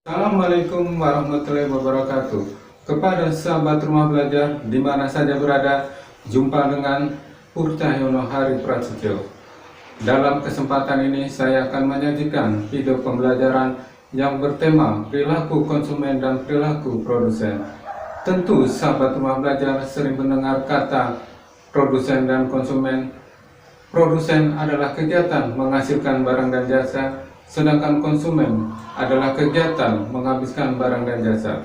Assalamualaikum warahmatullahi wabarakatuh. Kepada sahabat rumah belajar di mana saja berada, jumpa dengan Purcahyono Hari Prasetyo. Dalam kesempatan ini saya akan menyajikan video pembelajaran yang bertema perilaku konsumen dan perilaku produsen. Tentu sahabat rumah belajar sering mendengar kata produsen dan konsumen. Produsen adalah kegiatan menghasilkan barang dan jasa, sedangkan konsumen adalah kegiatan menghabiskan barang dan jasa.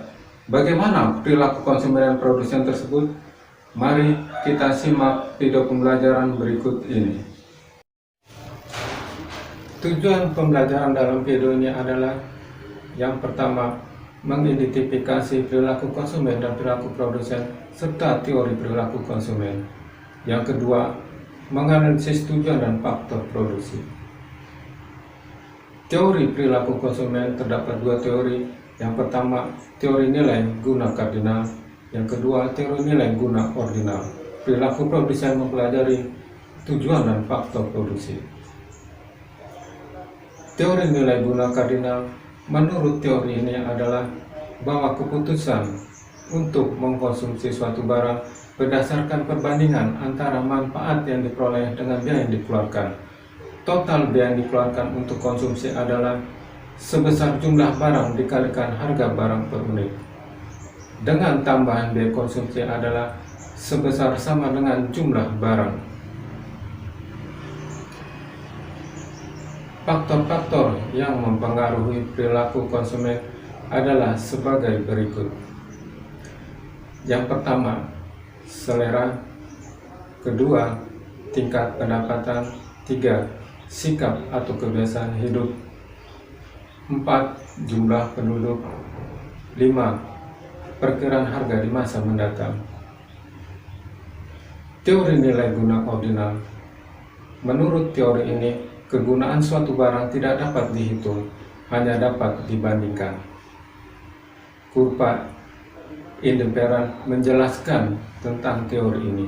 Bagaimana perilaku konsumen dan produsen tersebut? Mari kita simak video pembelajaran berikut ini. Tujuan pembelajaran dalam video ini adalah yang pertama, mengidentifikasi perilaku konsumen dan perilaku produsen serta teori perilaku konsumen. Yang kedua, menganalisis tujuan dan faktor produksi. Teori perilaku konsumen terdapat dua teori. Yang pertama, teori nilai guna kardinal. Yang kedua, teori nilai guna ordinal. Perilaku produsen mempelajari tujuan dan faktor produksi. Teori nilai guna kardinal, menurut teori ini adalah bahwa keputusan untuk mengkonsumsi suatu barang berdasarkan perbandingan antara manfaat yang diperoleh dengan biaya yang dikeluarkan. Total biaya yang dikeluarkan untuk konsumsi adalah sebesar jumlah barang dikalikan harga barang per unit. Dengan tambahan biaya konsumsi adalah sebesar sama dengan jumlah barang. Faktor-faktor yang mempengaruhi perilaku konsumen adalah sebagai berikut. Yang pertama, selera. Kedua, tingkat pendapatan. Tiga, sikap atau kebiasaan hidup. 4, jumlah penduduk. 5, perkiraan harga di masa mendatang. Teori nilai guna ordinal. Menurut teori ini, kegunaan suatu barang tidak dapat dihitung, hanya dapat dibandingkan. Kurva Indeperan menjelaskan tentang teori ini.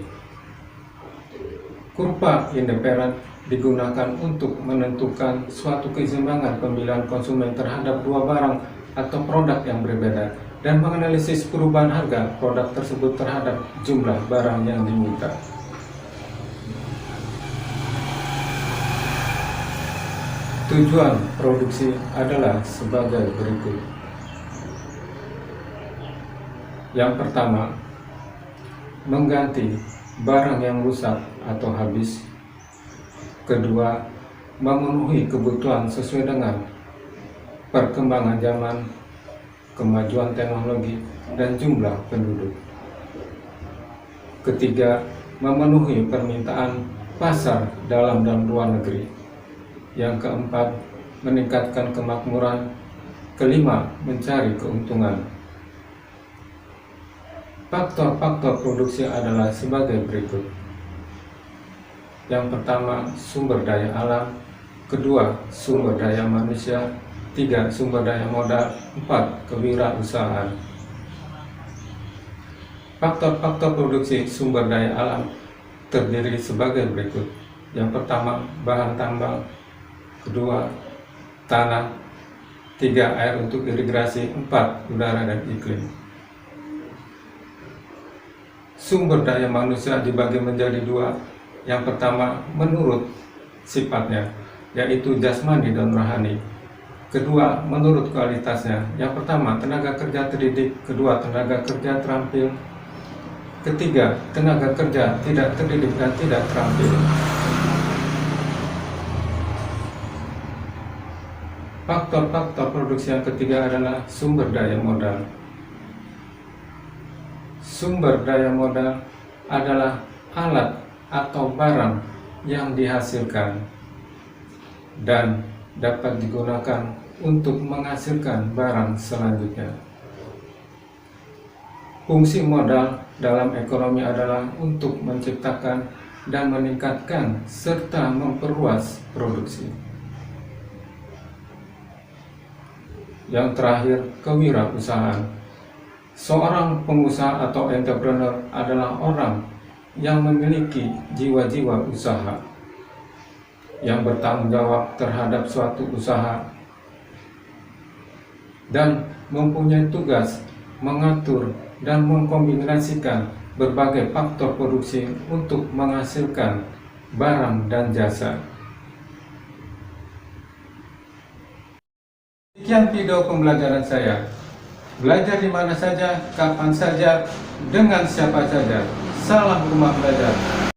Kurva Indeperan digunakan untuk menentukan suatu keseimbangan pemilihan konsumen terhadap dua barang atau produk yang berbeda dan menganalisis perubahan harga produk tersebut terhadap jumlah barang yang diminta. Tujuan produksi adalah sebagai berikut. Yang pertama, mengganti barang yang rusak atau habis. Kedua, memenuhi kebutuhan sesuai dengan perkembangan zaman, kemajuan teknologi, dan jumlah penduduk. Ketiga, memenuhi permintaan pasar dalam dan luar negeri. Yang keempat, meningkatkan kemakmuran. Kelima, mencari keuntungan. Faktor-faktor produksi adalah sebagai berikut. Yang pertama, sumber daya alam. Kedua, sumber daya manusia. 3, sumber daya modal. 4, kewirausahaan. Faktor-faktor produksi sumber daya alam terdiri sebagai berikut. Yang pertama, bahan tambang. Kedua, tanah. 3, air untuk irigasi. 4, udara dan iklim. Sumber daya manusia dibagi menjadi dua. Yang pertama, menurut sifatnya, yaitu jasmani dan rohani. Kedua, menurut kualitasnya. Yang pertama, tenaga kerja terdidik. Kedua, tenaga kerja terampil. Ketiga, tenaga kerja tidak terdidik dan tidak terampil. Faktor-faktor produksi yang ketiga adalah sumber daya modal. Sumber daya modal adalah alat atau barang yang dihasilkan dan dapat digunakan untuk menghasilkan barang selanjutnya. Fungsi modal dalam ekonomi adalah untuk menciptakan dan meningkatkan serta memperluas produksi. Yang terakhir, kewirausahaan. Seorang pengusaha atau entrepreneur adalah orang yang memiliki jiwa-jiwa usaha, yang bertanggung jawab terhadap suatu usaha dan mempunyai tugas mengatur dan mengkombinasikan berbagai faktor produksi untuk menghasilkan barang dan jasa. Sekian video pembelajaran saya. Belajar di mana saja, kapan saja, dengan siapa saja. Salam rumah belajar.